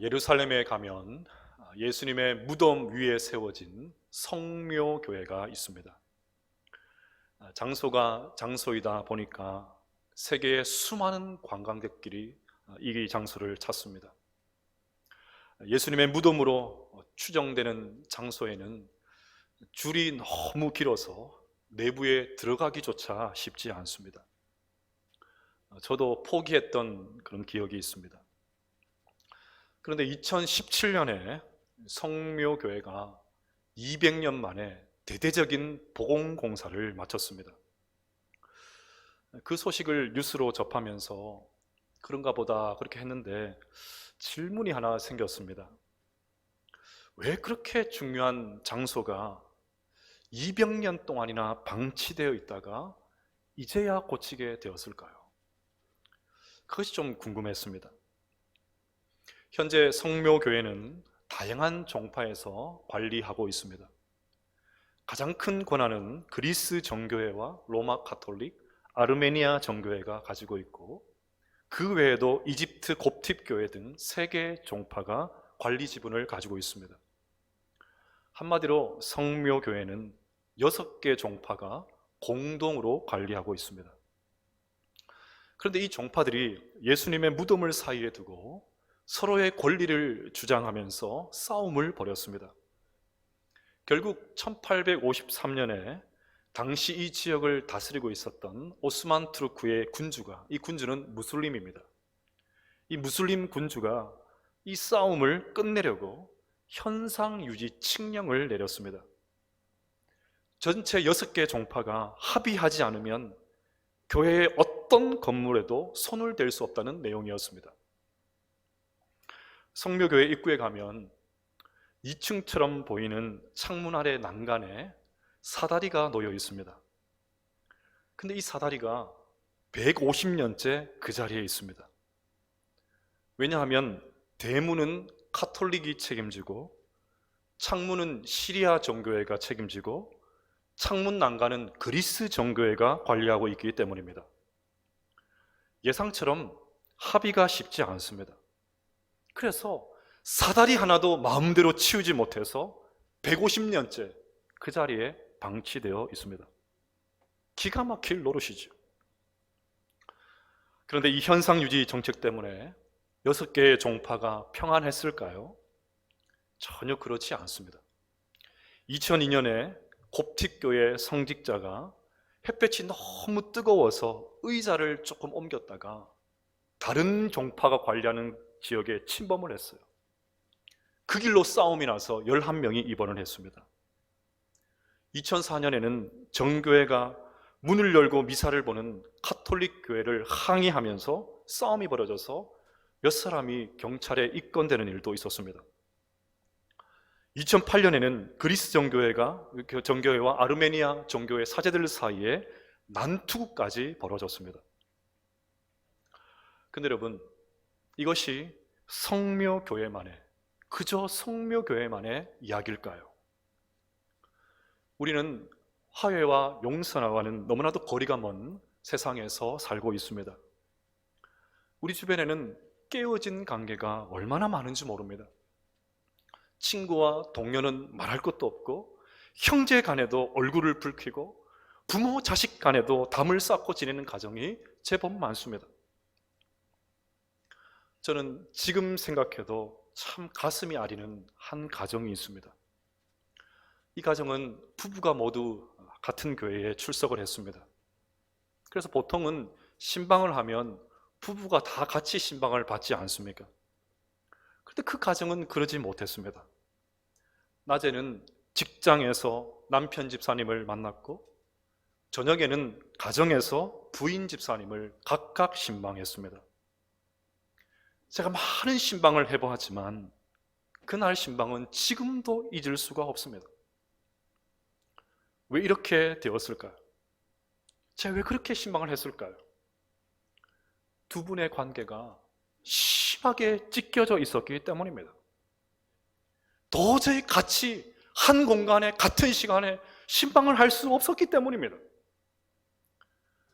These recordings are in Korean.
예루살렘에 가면 예수님의 무덤 위에 세워진 성묘교회가 있습니다. 장소가 장소이다 보니까 세계의 수많은 관광객들이 이 장소를 찾습니다. 예수님의 무덤으로 추정되는 장소에는 줄이 너무 길어서 내부에 들어가기조차 쉽지 않습니다. 저도 포기했던 그런 기억이 있습니다. 그런데 2017년에 성묘교회가 200년 만에 대대적인 복원공사를 마쳤습니다. 그 소식을 뉴스로 접하면서 그런가 보다 그렇게 했는데 질문이 하나 생겼습니다. 왜 그렇게 중요한 장소가 200년 동안이나 방치되어 있다가 이제야 고치게 되었을까요? 그것이 좀 궁금했습니다. 현재 성묘교회는 다양한 종파에서 관리하고 있습니다. 가장 큰 권한은 그리스 정교회와 로마 가톨릭, 아르메니아 정교회가 가지고 있고, 그 외에도 이집트 곱팁교회 등 3개 종파가 관리 지분을 가지고 있습니다. 한마디로 성묘교회는 6개 종파가 공동으로 관리하고 있습니다. 그런데 이 종파들이 예수님의 무덤을 사이에 두고 서로의 권리를 주장하면서 싸움을 벌였습니다. 결국 1853년에 당시 이 지역을 다스리고 있었던 오스만 투르크의 군주가, 이 군주는 무슬림입니다. 이 무슬림 군주가 이 싸움을 끝내려고 현상유지 칙령을 내렸습니다. 전체 6개 종파가 합의하지 않으면 교회의 어떤 건물에도 손을 댈 수 없다는 내용이었습니다. 성묘교회 입구에 가면 2층처럼 보이는 창문 아래 난간에 사다리가 놓여 있습니다. 근데 이 사다리가 150년째 그 자리에 있습니다. 왜냐하면 대문은 카톨릭이 책임지고 창문은 시리아 정교회가 책임지고 창문 난간은 그리스 정교회가 관리하고 있기 때문입니다. 예상처럼 합의가 쉽지 않습니다. 그래서 사다리 하나도 마음대로 치우지 못해서 150년째 그 자리에 방치되어 있습니다. 기가 막힐 노릇이죠. 그런데 이 현상유지 정책 때문에 6개의 종파가 평안했을까요? 전혀 그렇지 않습니다. 2002년에 곱틱교회 성직자가 햇볕이 너무 뜨거워서 의자를 조금 옮겼다가 다른 종파가 관리하는 지역에 침범을 했어요. 그 길로 싸움이 나서 11명이 입원을 했습니다. 2004년에는 정교회가 문을 열고 미사를 보는 카톨릭 교회를 항의하면서 싸움이 벌어져서 몇 사람이 경찰에 입건되는 일도 있었습니다. 2008년에는 그리스 정교회와 아르메니아 정교회 사제들 사이에 난투까지 벌어졌습니다. 근데 여러분, 이것이 성묘교회만의, 그저 성묘교회만의 이야기일까요? 우리는 화해와 용서와는 너무나도 거리가 먼 세상에서 살고 있습니다. 우리 주변에는 깨어진 관계가 얼마나 많은지 모릅니다. 친구와 동료는 말할 것도 없고, 형제 간에도 얼굴을 붉히고, 부모 자식 간에도 담을 쌓고 지내는 가정이 제법 많습니다. 저는 지금 생각해도 참 가슴이 아리는 한 가정이 있습니다. 이 가정은 부부가 모두 같은 교회에 출석을 했습니다. 그래서 보통은 신방을 하면 부부가 다 같이 신방을 받지 않습니까? 그런데 그 가정은 그러지 못했습니다. 낮에는 직장에서 남편 집사님을 만났고 저녁에는 가정에서 부인 집사님을 각각 신방했습니다. 제가 많은 신방을 해보았지만 그날 신방은 지금도 잊을 수가 없습니다. 왜 이렇게 되었을까요? 제가 왜 그렇게 신방을 했을까요? 두 분의 관계가 심하게 찢겨져 있었기 때문입니다. 도저히 같이 한 공간에 같은 시간에 신방을 할 수 없었기 때문입니다.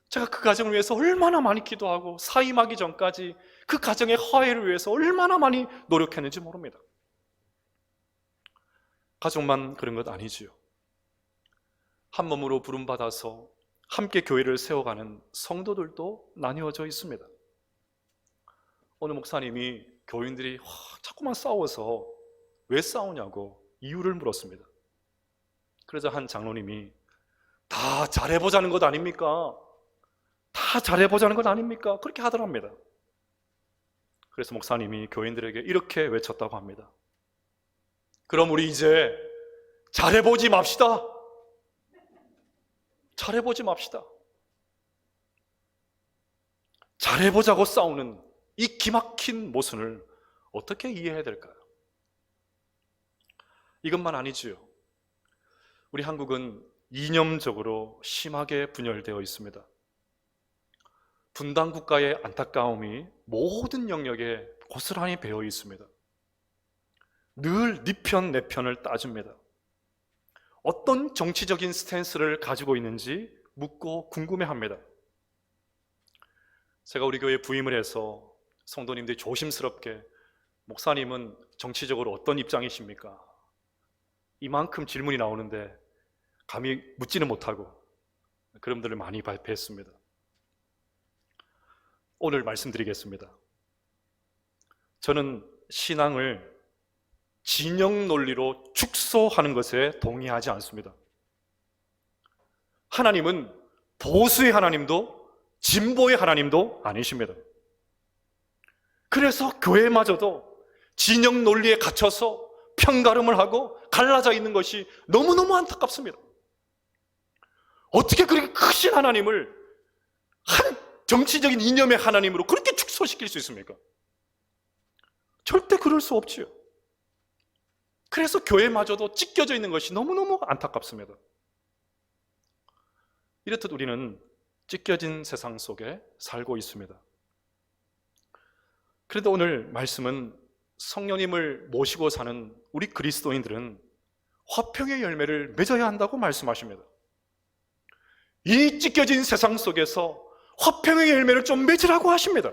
제가 그 가정을 위해서 얼마나 많이 기도하고 사임하기 전까지 그 가정의 화해를 위해서 얼마나 많이 노력했는지 모릅니다. 가족만 그런 것 아니지요. 한 몸으로 부름받아서 함께 교회를 세워가는 성도들도 나뉘어져 있습니다. 오늘 목사님이 교인들이 자꾸만 싸워서 왜 싸우냐고 이유를 물었습니다. 그래서 한 장로님이 다 잘해보자는 것 아닙니까? 다 잘해보자는 것 아닙니까? 그렇게 하더랍니다. 그래서 목사님이 교인들에게 이렇게 외쳤다고 합니다. 그럼 우리 이제 잘해보지 맙시다. 잘해보지 맙시다. 잘해보자고 싸우는 이 기막힌 모순을 어떻게 이해해야 될까요? 이것만 아니지요. 우리 한국은 이념적으로 심하게 분열되어 있습니다. 분단 국가의 안타까움이 모든 영역에 고스란히 배어 있습니다. 늘 네 편, 내 편을 따집니다. 어떤 정치적인 스탠스를 가지고 있는지 묻고 궁금해합니다. 제가 우리 교회에 부임을 해서 성도님들이 조심스럽게 목사님은 정치적으로 어떤 입장이십니까? 이만큼 질문이 나오는데 감히 묻지는 못하고 그런 분들을 많이 뵀습니다. 오늘 말씀드리겠습니다. 저는 신앙을 진영 논리로 축소하는 것에 동의하지 않습니다. 하나님은 보수의 하나님도 진보의 하나님도 아니십니다. 그래서 교회마저도 진영 논리에 갇혀서 편가름을 하고 갈라져 있는 것이 너무너무 안타깝습니다. 어떻게 그렇게 크신 하나님을 한 정치적인 이념의 하나님으로 그렇게 축소시킬 수 있습니까? 절대 그럴 수 없지요. 그래서 교회마저도 찢겨져 있는 것이 너무너무 안타깝습니다. 이렇듯 우리는 찢겨진 세상 속에 살고 있습니다. 그런데 오늘 말씀은 성령님을 모시고 사는 우리 그리스도인들은 화평의 열매를 맺어야 한다고 말씀하십니다. 이 찢겨진 세상 속에서 화평의 열매를 좀 맺으라고 하십니다.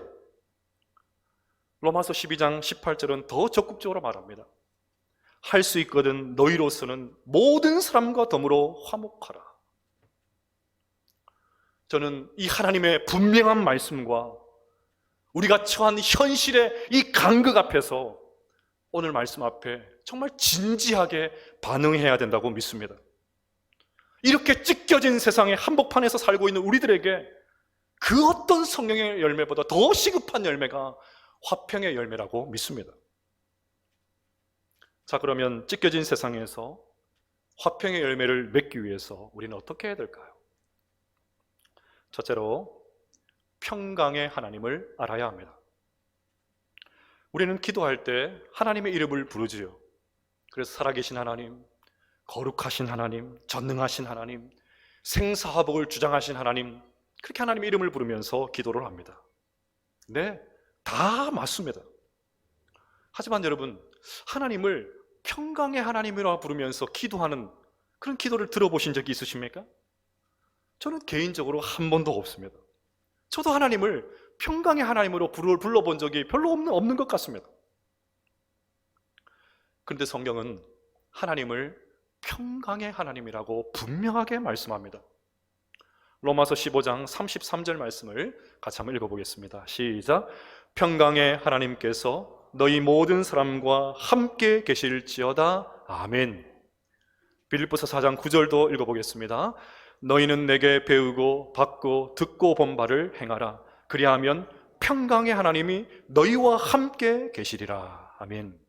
로마서 12장 18절은 더 적극적으로 말합니다. 할 수 있거든 너희로서는 모든 사람과 더불어 화목하라. 저는 이 하나님의 분명한 말씀과 우리가 처한 현실의 이 간극 앞에서 오늘 말씀 앞에 정말 진지하게 반응해야 된다고 믿습니다. 이렇게 찢겨진 세상의 한복판에서 살고 있는 우리들에게 그 어떤 성령의 열매보다 더 시급한 열매가 화평의 열매라고 믿습니다. 자, 그러면 찢겨진 세상에서 화평의 열매를 맺기 위해서 우리는 어떻게 해야 될까요? 첫째로 평강의 하나님을 알아야 합니다. 우리는 기도할 때 하나님의 이름을 부르지요. 그래서 살아계신 하나님, 거룩하신 하나님, 전능하신 하나님, 생사화복을 주장하신 하나님, 그렇게 하나님의 이름을 부르면서 기도를 합니다. 네, 다 맞습니다. 하지만 여러분, 하나님을 평강의 하나님이라 부르면서 기도하는 그런 기도를 들어보신 적이 있으십니까? 저는 개인적으로 한 번도 없습니다. 저도 하나님을 평강의 하나님으로 불러본 적이 별로 없는 것 같습니다. 그런데 성경은 하나님을 평강의 하나님이라고 분명하게 말씀합니다. 로마서 15장 33절 말씀을 같이 한번 읽어보겠습니다. 시작. 평강의 하나님께서 너희 모든 사람과 함께 계실지어다. 아멘. 빌립보서 4장 9절도 읽어보겠습니다. 너희는 내게 배우고 받고 듣고 본 바를 행하라. 그리하면 평강의 하나님이 너희와 함께 계시리라. 아멘.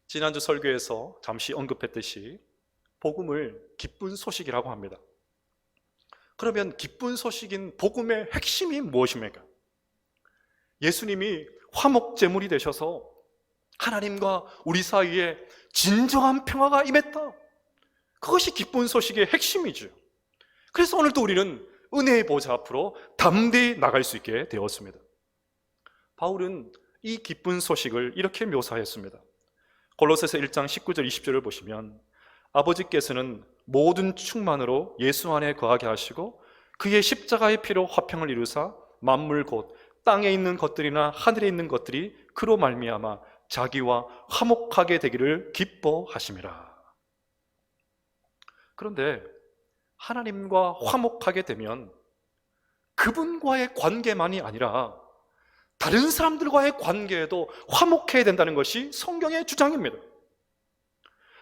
지난주 설교에서 잠시 언급했듯이 복음을 기쁜 소식이라고 합니다. 그러면 기쁜 소식인 복음의 핵심이 무엇입니까? 예수님이 화목제물이 되셔서 하나님과 우리 사이에 진정한 평화가 임했다. 그것이 기쁜 소식의 핵심이죠. 그래서 오늘도 우리는 은혜의 보좌 앞으로 담대히 나갈 수 있게 되었습니다. 바울은 이 기쁜 소식을 이렇게 묘사했습니다. 골로새서 1장 19절 20절을 보시면 아버지께서는 모든 충만으로 예수 안에 거하게 하시고 그의 십자가의 피로 화평을 이루사 만물 곧 땅에 있는 것들이나 하늘에 있는 것들이 그로 말미암아 자기와 화목하게 되기를 기뻐하심이라. 그런데 하나님과 화목하게 되면 그분과의 관계만이 아니라 다른 사람들과의 관계에도 화목해야 된다는 것이 성경의 주장입니다.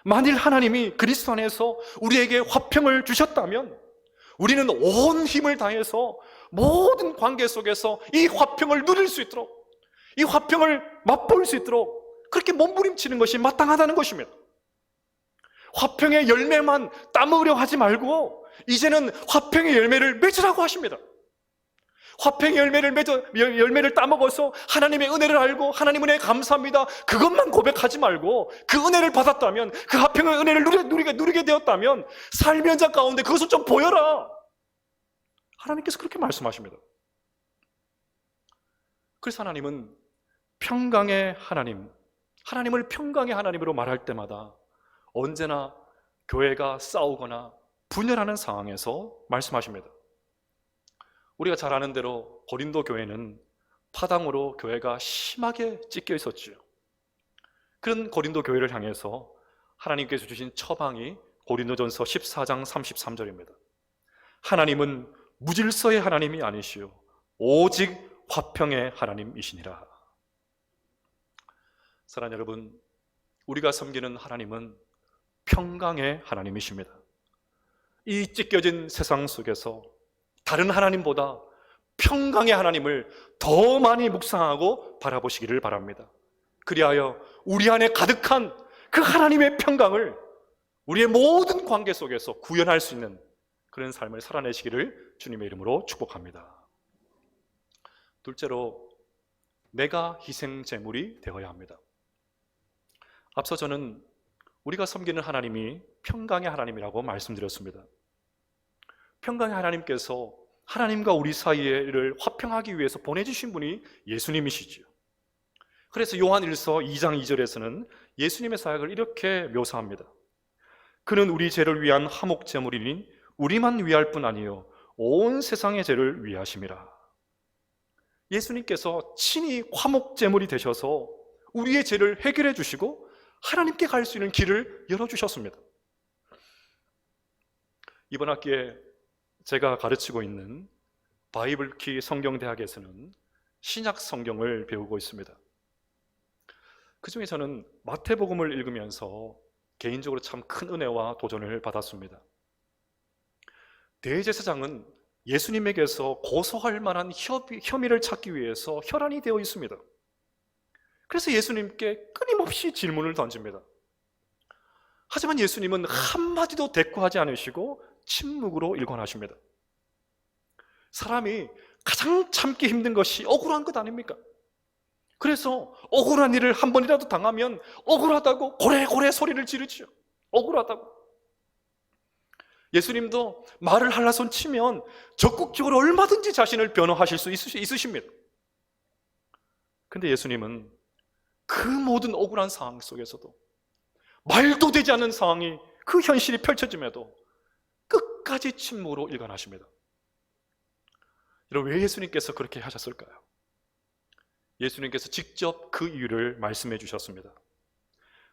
만일 하나님이 그리스도 안에서 우리에게 화평을 주셨다면 우리는 온 힘을 다해서 모든 관계 속에서 이 화평을 누릴 수 있도록, 이 화평을 맛볼 수 있도록 그렇게 몸부림치는 것이 마땅하다는 것입니다. 화평의 열매만 따먹으려 하지 말고 이제는 화평의 열매를 맺으라고 하십니다. 화평의 열매를 따먹어서 하나님의 은혜를 알고 하나님 은혜에 감사합니다, 그것만 고백하지 말고 그 은혜를 받았다면, 그 화평의 은혜를 누리게 되었다면 삶의 현장 가운데 그것을 좀 보여라. 하나님께서 그렇게 말씀하십니다. 그래서 하나님은 평강의 하나님, 하나님을 평강의 하나님으로 말할 때마다 언제나 교회가 싸우거나 분열하는 상황에서 말씀하십니다. 우리가 잘 아는 대로 고린도 교회는 파당으로 교회가 심하게 찢겨 있었죠. 그런 고린도 교회를 향해서 하나님께서 주신 처방이 고린도전서 14장 33절입니다. 하나님은 무질서의 하나님이 아니시오 오직 화평의 하나님이시니라. 사랑하는 여러분, 우리가 섬기는 하나님은 평강의 하나님이십니다. 이 찢겨진 세상 속에서 다른 하나님보다 평강의 하나님을 더 많이 묵상하고 바라보시기를 바랍니다. 그리하여 우리 안에 가득한 그 하나님의 평강을 우리의 모든 관계 속에서 구현할 수 있는 그런 삶을 살아내시기를 주님의 이름으로 축복합니다. 둘째로, 내가 희생 제물이 되어야 합니다. 앞서 저는 우리가 섬기는 하나님이 평강의 하나님이라고 말씀드렸습니다. 평강의 하나님께서 하나님과 우리 사이를 화평하기 위해서 보내주신 분이 예수님이시죠. 그래서 요한 1서 2장 2절에서는 예수님의 사역을 이렇게 묘사합니다. 그는 우리 죄를 위한 화목 제물이니 우리만 위할 뿐 아니요 온 세상의 죄를 위하심이라. 예수님께서 친히 화목 제물이 되셔서 우리의 죄를 해결해 주시고 하나님께 갈 수 있는 길을 열어주셨습니다. 이번 학기에 제가 가르치고 있는 바이블키 성경대학에서는 신약 성경을 배우고 있습니다. 그 중에 저는 마태복음을 읽으면서 개인적으로 참 큰 은혜와 도전을 받았습니다. 대제사장은 예수님에게서 고소할 만한 혐의를 찾기 위해서 혈안이 되어 있습니다. 그래서 예수님께 끊임없이 질문을 던집니다. 하지만 예수님은 한마디도 대꾸하지 않으시고 침묵으로 일관하십니다. 사람이 가장 참기 힘든 것이 억울한 것 아닙니까? 그래서 억울한 일을 한 번이라도 당하면 억울하다고 고래고래 소리를 지르죠. 억울하다고. 예수님도 말을 한라손 치면 적극적으로 얼마든지 자신을 변호하실 수 있으십니다. 근데 예수님은 그 모든 억울한 상황 속에서도, 말도 되지 않는 상황이, 그 현실이 펼쳐짐에도 끝까지 침묵으로 일관하십니다. 여러분, 왜 예수님께서 그렇게 하셨을까요? 예수님께서 직접 그 이유를 말씀해 주셨습니다.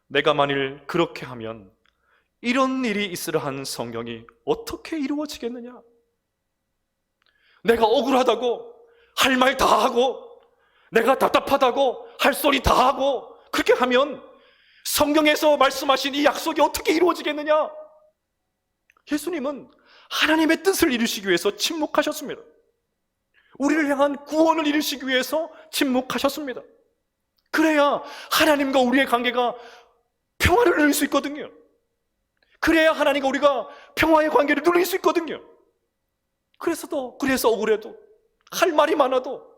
내가 만일 그렇게 하면 이런 일이 있으려 한 성경이 어떻게 이루어지겠느냐? 내가 억울하다고 할 말 다 하고, 내가 답답하다고 할 소리 다 하고, 그렇게 하면 성경에서 말씀하신 이 약속이 어떻게 이루어지겠느냐? 예수님은 하나님의 뜻을 이루시기 위해서 침묵하셨습니다. 우리를 향한 구원을 이루시기 위해서 침묵하셨습니다. 그래야 하나님과 우리의 관계가 평화를 누릴 수 있거든요. 그래야 하나님과 우리가 평화의 관계를 누릴 수 있거든요. 그래서 억울해도, 할 말이 많아도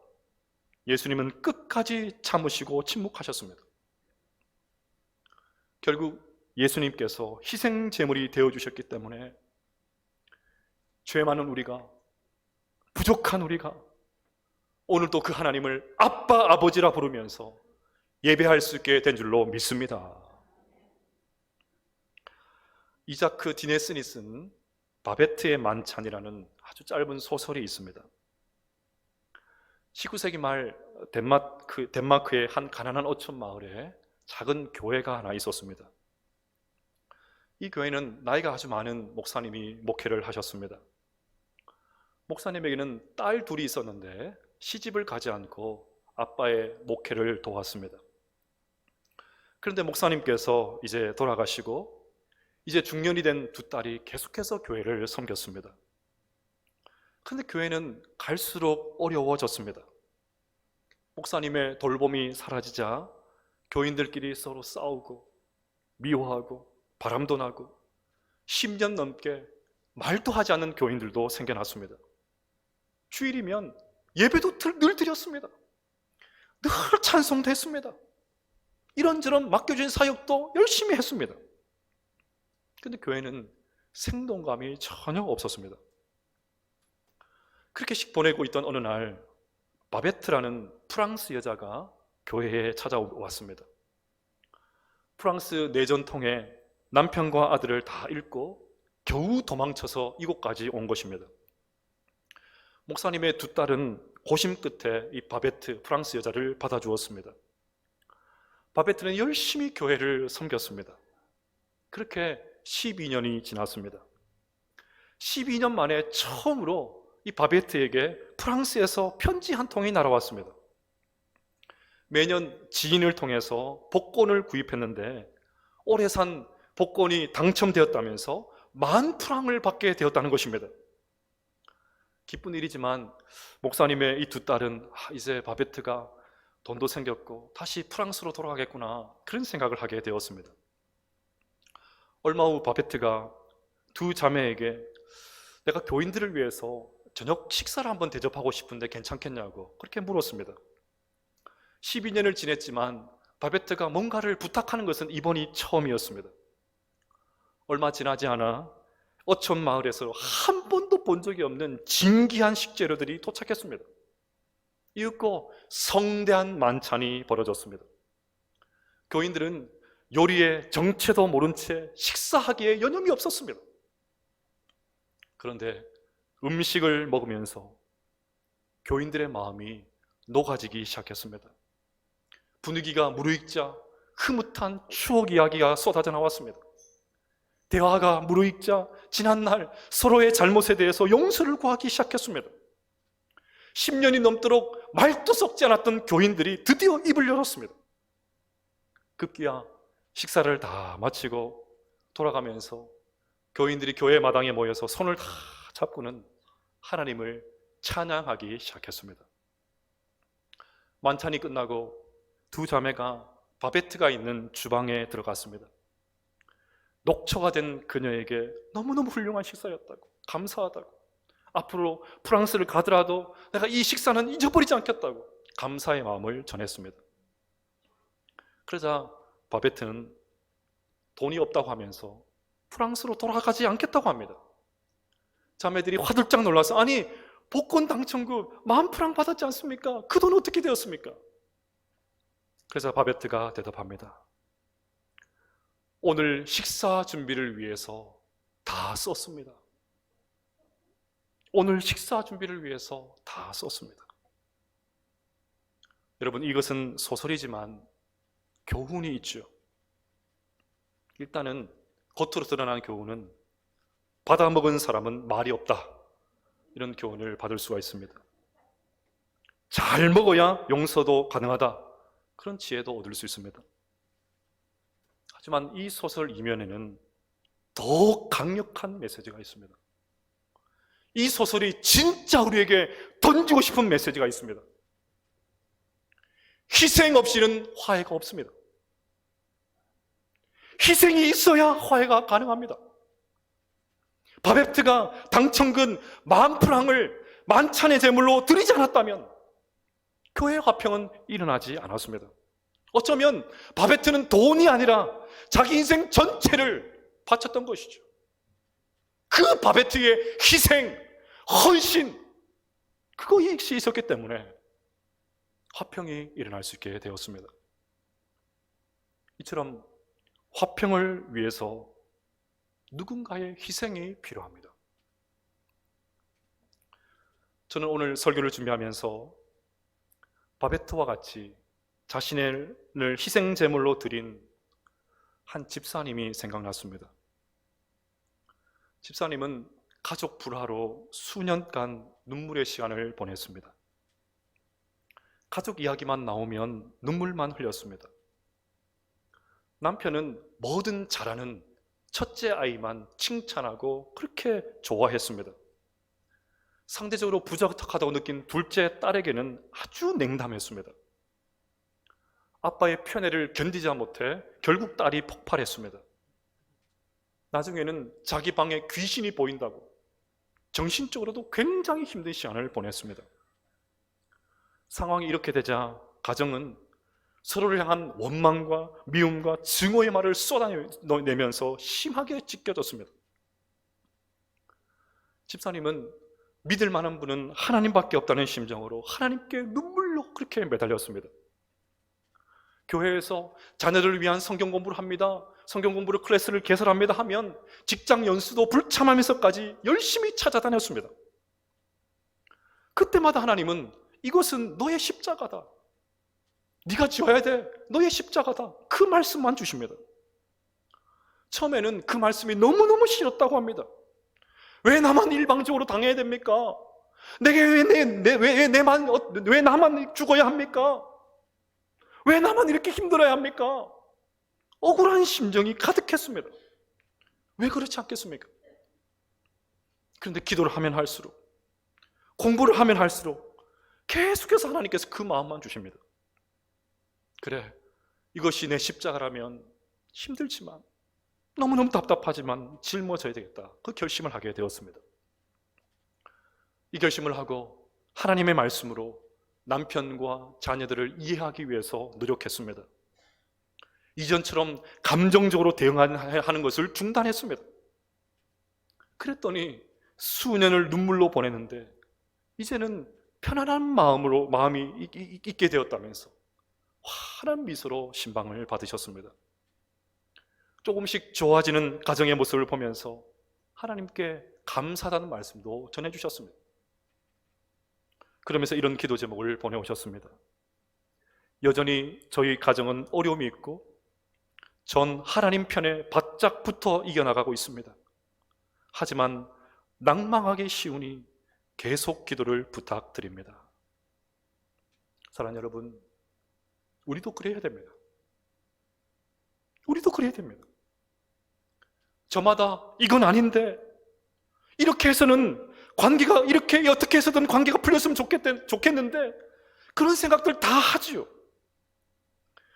예수님은 끝까지 참으시고 침묵하셨습니다. 결국 예수님께서 희생 제물이 되어주셨기 때문에 죄 많은 우리가, 부족한 우리가 오늘도 그 하나님을 아빠, 아버지라 부르면서 예배할 수 있게 된 줄로 믿습니다. 이자크 디네스니 쓴 바베트의 만찬이라는 아주 짧은 소설이 있습니다. 19세기 말 덴마크의 한 가난한 어촌 마을에 작은 교회가 하나 있었습니다. 이 교회는 나이가 아주 많은 목사님이 목회를 하셨습니다. 목사님에게는 딸 둘이 있었는데 시집을 가지 않고 아빠의 목회를 도왔습니다. 그런데 목사님께서 이제 돌아가시고 이제 중년이 된 두 딸이 계속해서 교회를 섬겼습니다. 그런데 교회는 갈수록 어려워졌습니다. 목사님의 돌봄이 사라지자 교인들끼리 서로 싸우고 미워하고 바람도 나고 10년 넘게 말도 하지 않는 교인들도 생겨났습니다. 주일이면 예배도 늘 드렸습니다. 늘 찬송도 했습니다. 이런저런 맡겨진 사역도 열심히 했습니다. 그런데 교회는 생동감이 전혀 없었습니다. 그렇게 보내고 있던 어느 날 바베트라는 프랑스 여자가 교회에 찾아왔습니다. 프랑스 내전통에 남편과 아들을 다 잃고 겨우 도망쳐서 이곳까지 온 것입니다. 목사님의 두 딸은 고심 끝에 이 바베트 프랑스 여자를 받아주었습니다. 바베트는 열심히 교회를 섬겼습니다. 그렇게 12년이 지났습니다. 12년 만에 처음으로 이 바베트에게 프랑스에서 편지 한 통이 날아왔습니다. 매년 지인을 통해서 복권을 구입했는데 올해 산 복권이 당첨되었다면서 10,000프랑을 받게 되었다는 것입니다. 기쁜 일이지만 목사님의 이 두 딸은 이제 바베트가 돈도 생겼고 다시 프랑스로 돌아가겠구나, 그런 생각을 하게 되었습니다. 얼마 후 바베트가 두 자매에게 내가 교인들을 위해서 저녁 식사를 한번 대접하고 싶은데 괜찮겠냐고 그렇게 물었습니다. 12년을 지냈지만 바베트가 뭔가를 부탁하는 것은 이번이 처음이었습니다. 얼마 지나지 않아 어촌 마을에서 한 번도 본 적이 없는 진귀한 식재료들이 도착했습니다. 이윽고 성대한 만찬이 벌어졌습니다. 교인들은 요리의 정체도 모른 채 식사하기에 여념이 없었습니다. 그런데 음식을 먹으면서 교인들의 마음이 녹아지기 시작했습니다. 분위기가 무르익자 흐뭇한 추억 이야기가 쏟아져 나왔습니다. 대화가 무르익자 지난날 서로의 잘못에 대해서 용서를 구하기 시작했습니다. 10년이 넘도록 말도 섞지 않았던 교인들이 드디어 입을 열었습니다. 급기야 식사를 다 마치고 돌아가면서 교인들이 교회 마당에 모여서 손을 다 잡고는 하나님을 찬양하기 시작했습니다. 만찬이 끝나고 두 자매가 바베트가 있는 주방에 들어갔습니다. 녹초가 된 그녀에게 너무너무 훌륭한 식사였다고, 감사하다고, 앞으로 프랑스를 가더라도 내가 이 식사는 잊어버리지 않겠다고 감사의 마음을 전했습니다. 그러자 바베트는 돈이 없다고 하면서 프랑스로 돌아가지 않겠다고 합니다. 자매들이 화들짝 놀라서 아니 복권 당첨금 10,000프랑 받았지 않습니까? 그 돈 어떻게 되었습니까? 그래서 바베트가 대답합니다. 오늘 식사 준비를 위해서 다 썼습니다. 오늘 식사 준비를 위해서 다 썼습니다. 여러분, 이것은 소설이지만 교훈이 있죠. 일단은 겉으로 드러나는 교훈은 받아먹은 사람은 말이 없다, 이런 교훈을 받을 수가 있습니다. 잘 먹어야 용서도 가능하다, 그런 지혜도 얻을 수 있습니다. 하지만 이 소설 이면에는 더 강력한 메시지가 있습니다. 이 소설이 진짜 우리에게 던지고 싶은 메시지가 있습니다. 희생 없이는 화해가 없습니다. 희생이 있어야 화해가 가능합니다. 바베트가 당첨금 10,000프랑을 만찬의 제물로 드리지 않았다면 교회 화평은 일어나지 않았습니다. 어쩌면 바베트는 돈이 아니라 자기 인생 전체를 바쳤던 것이죠. 그 바베트의 희생, 헌신, 그것이 있었기 때문에 화평이 일어날 수 있게 되었습니다. 이처럼 화평을 위해서 누군가의 희생이 필요합니다. 저는 오늘 설교를 준비하면서 바베트와 같이 자신을 희생 제물로 드린 한 집사님이 생각났습니다. 집사님은 가족 불화로 수년간 눈물의 시간을 보냈습니다. 가족 이야기만 나오면 눈물만 흘렸습니다. 남편은 뭐든 잘하는 첫째 아이만 칭찬하고 그렇게 좋아했습니다. 상대적으로 부적합하다고 느낀 둘째 딸에게는 아주 냉담했습니다. 아빠의 편애를 견디지 못해 결국 딸이 폭발했습니다. 나중에는 자기 방에 귀신이 보인다고 정신적으로도 굉장히 힘든 시간을 보냈습니다. 상황이 이렇게 되자 가정은 서로를 향한 원망과 미움과 증오의 말을 쏟아내면서 심하게 찢겨졌습니다. 집사님은 믿을 만한 분은 하나님밖에 없다는 심정으로 하나님께 눈물로 그렇게 매달렸습니다. 교회에서 자녀들을 위한 성경 공부를 합니다, 성경 공부를 클래스를 개설합니다 하면 직장 연수도 불참하면서까지 열심히 찾아다녔습니다. 그때마다 하나님은 이것은 너의 십자가다, 네가 지어야 돼, 너의 십자가다, 그 말씀만 주십니다. 처음에는 그 말씀이 너무너무 싫었다고 합니다. 왜 나만 일방적으로 당해야 됩니까? 내게 왜 나만 죽어야 합니까? 왜 나만 이렇게 힘들어야 합니까? 억울한 심정이 가득했습니다. 왜 그렇지 않겠습니까? 그런데 기도를 하면 할수록, 공부를 하면 할수록 계속해서 하나님께서 그 마음만 주십니다. 그래, 이것이 내 십자가라면 힘들지만, 너무너무 답답하지만 짊어져야 되겠다, 그 결심을 하게 되었습니다. 이 결심을 하고 하나님의 말씀으로 남편과 자녀들을 이해하기 위해서 노력했습니다. 이전처럼 감정적으로 대응하는 것을 중단했습니다. 그랬더니 수년을 눈물로 보냈는데 이제는 편안한 마음이 있게 되었다면서 환한 미소로 신방을 받으셨습니다. 조금씩 좋아지는 가정의 모습을 보면서 하나님께 감사하다는 말씀도 전해주셨습니다. 그러면서 이런 기도 제목을 보내오셨습니다. 여전히 저희 가정은 어려움이 있고 전 하나님 편에 바짝 붙어 이겨나가고 있습니다. 하지만 낭망하기 쉬우니 계속 기도를 부탁드립니다. 사랑하는 여러분, 우리도 그래야 됩니다. 우리도 그래야 됩니다. 저마다 이건 아닌데, 이렇게 해서는 관계가 이렇게 어떻게 해서든 관계가 풀렸으면 좋겠는데, 그런 생각들 다 하지요.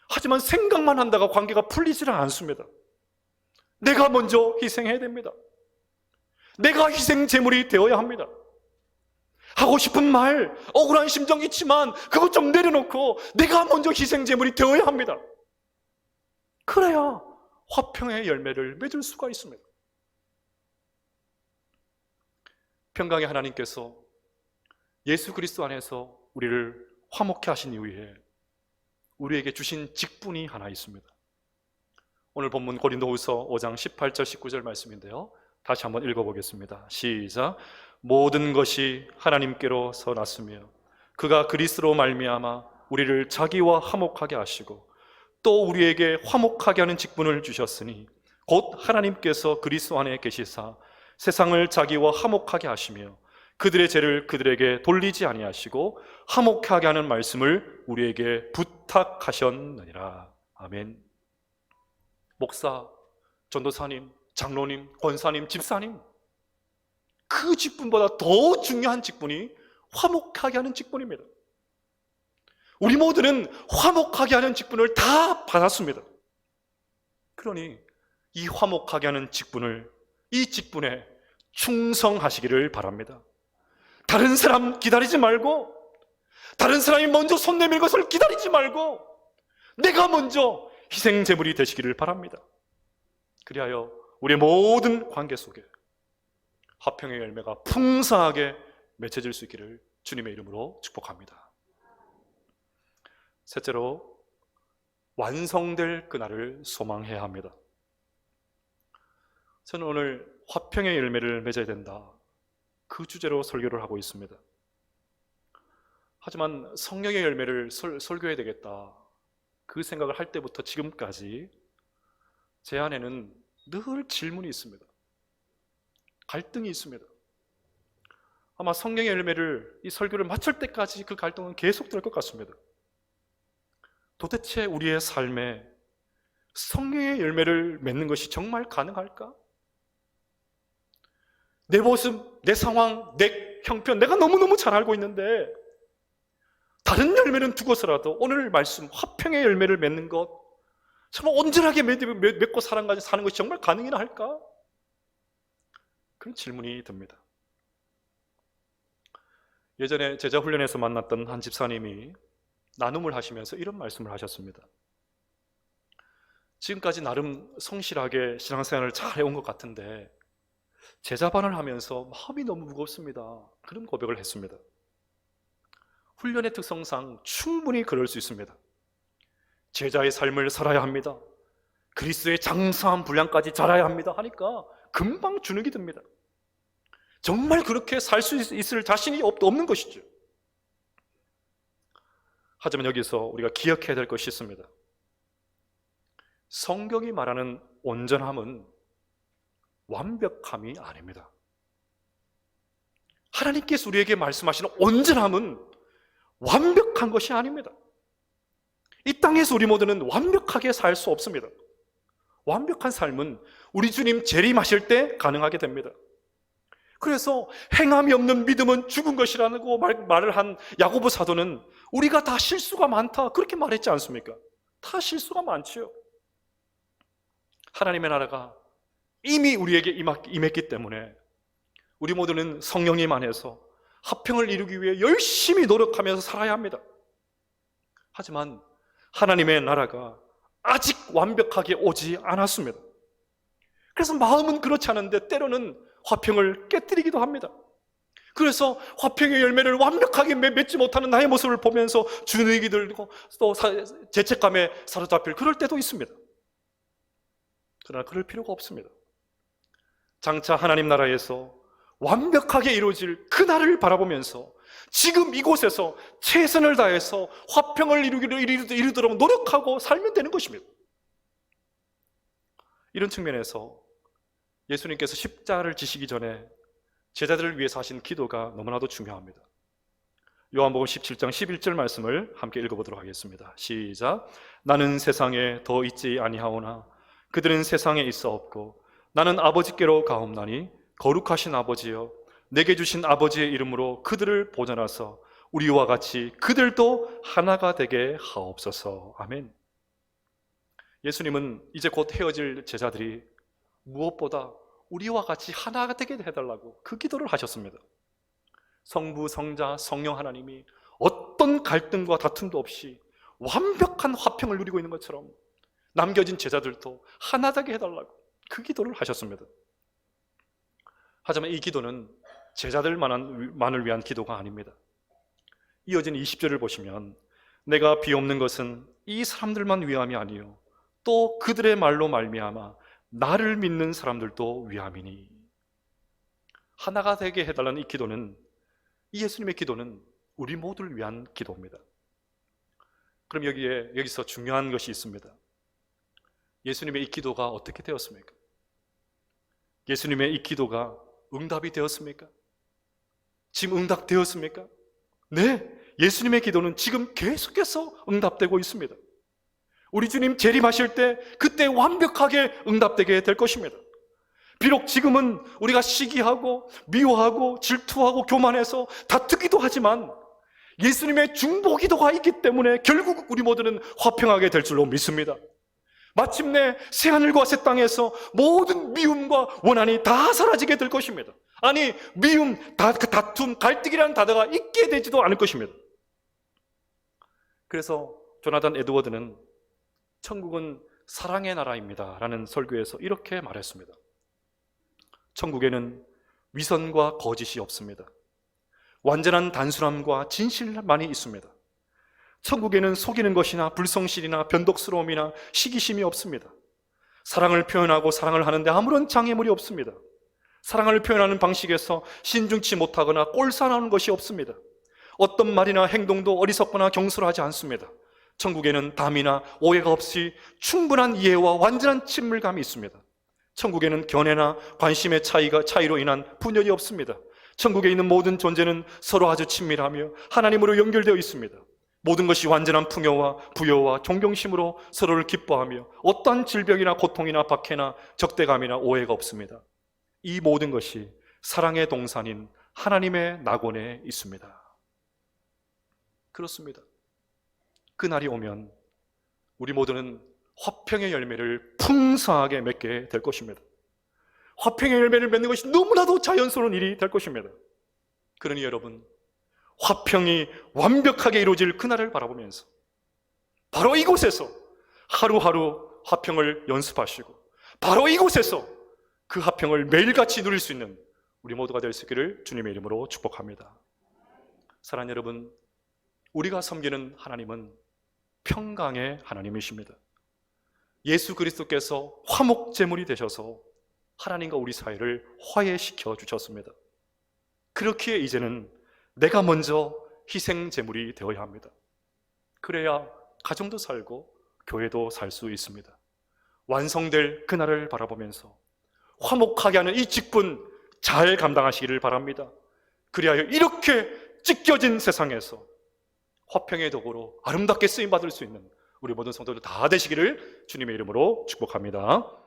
하지만 생각만 한다가 관계가 풀리지는 않습니다. 내가 먼저 희생해야 됩니다. 내가 희생 제물이 되어야 합니다. 하고 싶은 말, 억울한 심정이 있지만 그것 좀 내려놓고 내가 먼저 희생 제물이 되어야 합니다. 그래야 화평의 열매를 맺을 수가 있습니다. 평강의 하나님께서 예수 그리스도 안에서 우리를 화목케 하신 이후에 우리에게 주신 직분이 하나 있습니다. 오늘 본문 고린도후서 5장 18절 19절 말씀인데요, 다시 한번 읽어보겠습니다. 시작. 모든 것이 하나님께로서 났으며 그가 그리스도로 말미암아 우리를 자기와 화목하게 하시고 또 우리에게 화목하게 하는 직분을 주셨으니 곧 하나님께서 그리스도 안에 계시사 세상을 자기와 화목하게 하시며 그들의 죄를 그들에게 돌리지 아니하시고 화목하게 하는 말씀을 우리에게 부탁하셨느니라. 아멘. 목사, 전도사님, 장로님, 권사님, 집사님, 그 직분보다 더 중요한 직분이 화목하게 하는 직분입니다. 우리 모두는 화목하게 하는 직분을 다 받았습니다. 그러니 이 화목하게 하는 직분을, 이 직분에 충성하시기를 바랍니다. 다른 사람 기다리지 말고, 다른 사람이 먼저 손 내밀 것을 기다리지 말고 내가 먼저 희생 제물이 되시기를 바랍니다. 그리하여 우리의 모든 관계 속에 화평의 열매가 풍성하게 맺혀질 수 있기를 주님의 이름으로 축복합니다. 셋째로, 완성될 그날을 소망해야 합니다. 저는 오늘 화평의 열매를 맺어야 된다, 그 주제로 설교를 하고 있습니다. 하지만 성령의 열매를 설교해야 되겠다, 그 생각을 할 때부터 지금까지 제 안에는 늘 질문이 있습니다. 갈등이 있습니다. 아마 성령의 열매를, 이 설교를 마칠 때까지 그 갈등은 계속될 것 같습니다. 도대체 우리의 삶에 성령의 열매를 맺는 것이 정말 가능할까? 내 모습, 내 상황, 내 형편, 내가 너무너무 잘 알고 있는데 다른 열매는 두고서라도 오늘 말씀 화평의 열매를 맺는 것, 정말 온전하게 맺고 사는 것이 정말 가능이나 할까? 그런 질문이 듭니다. 예전에 제자훈련에서 만났던 한 집사님이 나눔을 하시면서 이런 말씀을 하셨습니다. 지금까지 나름 성실하게 신앙생활을 잘 해온 것 같은데 제자반을 하면서 마음이 너무 무겁습니다. 그런 고백을 했습니다. 훈련의 특성상 충분히 그럴 수 있습니다. 제자의 삶을 살아야 합니다. 그리스도의 장사한 분량까지 자라야 합니다 하니까 금방 주눅이 듭니다. 정말 그렇게 살 수 있을 자신이 없는 것이죠. 하지만 여기서 우리가 기억해야 될 것이 있습니다. 성경이 말하는 온전함은 완벽함이 아닙니다. 하나님께서 우리에게 말씀하시는 온전함은 완벽한 것이 아닙니다. 이 땅에서 우리 모두는 완벽하게 살 수 없습니다. 완벽한 삶은 우리 주님 재림하실 때 가능하게 됩니다. 그래서 행함이 없는 믿음은 죽은 것이라고 말을 한 야고보 사도는 우리가 다 실수가 많다 그렇게 말했지 않습니까? 다 실수가 많지요. 하나님의 나라가 이미 우리에게 임했기 때문에 우리 모두는 성령님 안에서 화평을 이루기 위해 열심히 노력하면서 살아야 합니다. 하지만 하나님의 나라가 아직 완벽하게 오지 않았습니다. 그래서 마음은 그렇지 않은데 때로는 화평을 깨뜨리기도 합니다. 그래서 화평의 열매를 완벽하게 맺지 못하는 나의 모습을 보면서 주눅이 들고 또 죄책감에 사로잡힐 그럴 때도 있습니다. 그러나 그럴 필요가 없습니다. 장차 하나님 나라에서 완벽하게 이루어질 그날을 바라보면서 지금 이곳에서 최선을 다해서 화평을 이루도록 노력하고 살면 되는 것입니다. 이런 측면에서 예수님께서 십자가를 지시기 전에 제자들을 위해서 하신 기도가 너무나도 중요합니다. 요한복음 17장 11절 말씀을 함께 읽어보도록 하겠습니다. 시작. 나는 세상에 더 있지 아니하오나 그들은 세상에 있어 없고 나는 아버지께로 가옵나니 거룩하신 아버지여 내게 주신 아버지의 이름으로 그들을 보존하사 우리와 같이 그들도 하나가 되게 하옵소서. 아멘. 예수님은 이제 곧 헤어질 제자들이 무엇보다 우리와 같이 하나가 되게 해달라고 그 기도를 하셨습니다. 성부, 성자, 성령 하나님이 어떤 갈등과 다툼도 없이 완벽한 화평을 누리고 있는 것처럼 남겨진 제자들도 하나 되게 해달라고 그 기도를 하셨습니다. 하지만 이 기도는 제자들만을 위한 기도가 아닙니다. 이어진 20절을 보시면 내가 비옵는 것은 이 사람들만 위함이 아니요 또 그들의 말로 말미암아 나를 믿는 사람들도 위함이니. 하나가 되게 해달라는 이 기도는, 이 예수님의 기도는 우리 모두를 위한 기도입니다. 그럼 여기서 중요한 것이 있습니다. 예수님의 이 기도가 어떻게 되었습니까? 예수님의 이 기도가 응답이 되었습니까? 지금 응답되었습니까? 네, 예수님의 기도는 지금 계속해서 응답되고 있습니다. 우리 주님 재림하실 때 그때 완벽하게 응답되게 될 것입니다. 비록 지금은 우리가 시기하고 미워하고 질투하고 교만해서 다투기도 하지만 예수님의 중보기도가 있기 때문에 결국 우리 모두는 화평하게 될 줄로 믿습니다. 마침내 새하늘과 새 땅에서 모든 미움과 원한이 다 사라지게 될 것입니다. 아니, 미움, 다툼, 갈등이라는 단어가 있게 되지도 않을 것입니다. 그래서 조나단 에드워드는 천국은 사랑의 나라입니다 라는 설교에서 이렇게 말했습니다. 천국에는 위선과 거짓이 없습니다. 완전한 단순함과 진실만이 있습니다. 천국에는 속이는 것이나 불성실이나 변덕스러움이나 시기심이 없습니다. 사랑을 표현하고 사랑을 하는데 아무런 장애물이 없습니다. 사랑을 표현하는 방식에서 신중치 못하거나 꼴사나오는 것이 없습니다. 어떤 말이나 행동도 어리석거나 경솔하지 않습니다. 천국에는 담이나 오해가 없이 충분한 이해와 완전한 친밀감이 있습니다. 천국에는 견해나 관심의 차이로 인한 분열이 없습니다. 천국에 있는 모든 존재는 서로 아주 친밀하며 하나님으로 연결되어 있습니다. 모든 것이 완전한 풍요와 부여와 존경심으로 서로를 기뻐하며 어떠한 질병이나 고통이나 박해나 적대감이나 오해가 없습니다. 이 모든 것이 사랑의 동산인 하나님의 낙원에 있습니다. 그렇습니다. 그날이 오면 우리 모두는 화평의 열매를 풍성하게 맺게 될 것입니다. 화평의 열매를 맺는 것이 너무나도 자연스러운 일이 될 것입니다. 그러니 여러분, 화평이 완벽하게 이루어질 그날을 바라보면서 바로 이곳에서 하루하루 화평을 연습하시고 바로 이곳에서 그 화평을 매일같이 누릴 수 있는 우리 모두가 될 수 있기를 주님의 이름으로 축복합니다. 사랑하는 여러분, 우리가 섬기는 하나님은 평강의 하나님이십니다. 예수 그리스도께서 화목제물이 되셔서 하나님과 우리 사이를 화해시켜 주셨습니다. 그렇기에 이제는 내가 먼저 희생제물이 되어야 합니다. 그래야 가정도 살고 교회도 살 수 있습니다. 완성될 그날을 바라보면서 화목하게 하는 이 직분 잘 감당하시기를 바랍니다. 그리하여 이렇게 찢겨진 세상에서 화평의 도구로 아름답게 쓰임받을 수 있는 우리 모든 성도들 다 되시기를 주님의 이름으로 축복합니다.